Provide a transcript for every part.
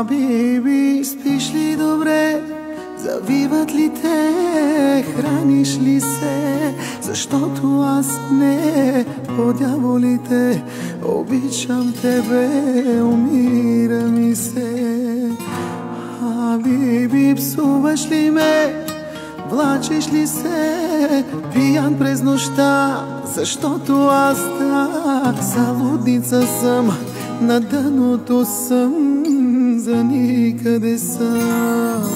Биби, спиш ли добре? Завиват ли те? Храниш ли се? Защото аз не, по дяволите, обичам тебе, умира ми се. Биби, псуваш ли ме? Влачиш ли се? Пиян през нощта, защото аз залудница съм, на дъното съм, за никъде съм.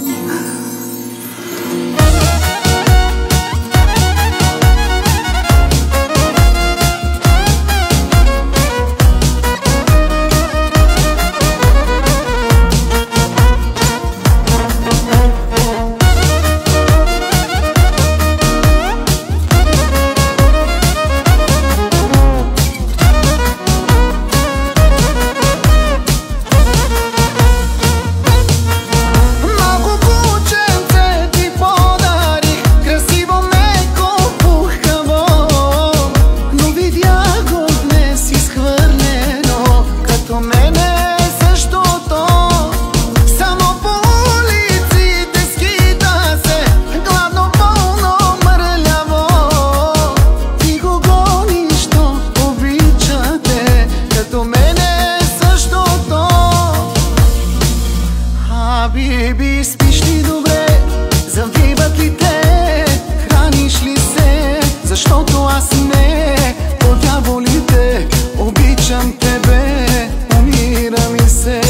Биби, спиш ли добре? Завиват ли те? Храниш ли се? Защото аз не, по дяволите, обичам тебе, умира ми се.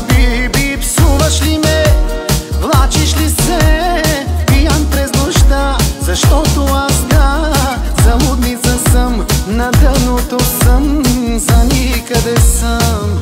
Биби, псуваш ли ме? Влачиш ли се? Пиян през нощта, защото аз залудница съм, на дъното съм, за никъде съм.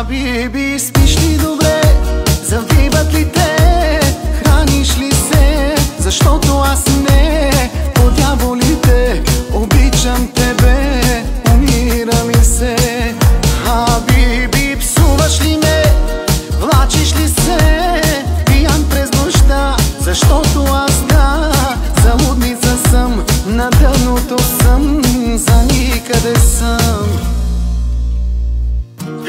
Биби, спиш ли добре? Завиват ли те? Храниш ли се? Защото аз не, по дяволите, обичам тебе, умира ми се. Биби, псуваш ли ме? Влачиш ли се? Пиян през нощта, защото аз залудница съм, на дъното съм, за никъде съм.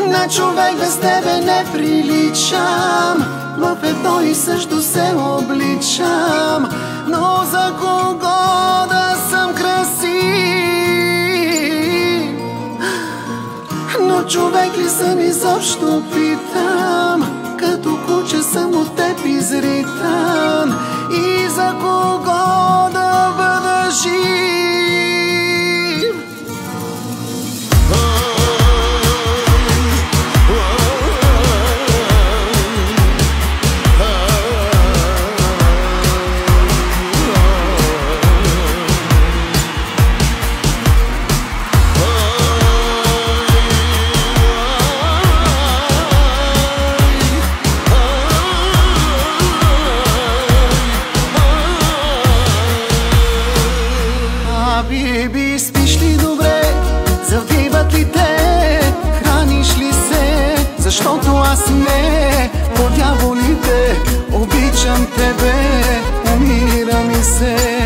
На човек без тебе не приличам, в едно и също се обличам, но за кого да съм красив? Но човек ли съм изобщо, питам, като куче съм от теб изритан, и за кого да бъда жив? Биби, спиш ли добре? Завиват ли те? Храниш ли се? Защото аз не, по дяволите, обичам тебе, умира ми се.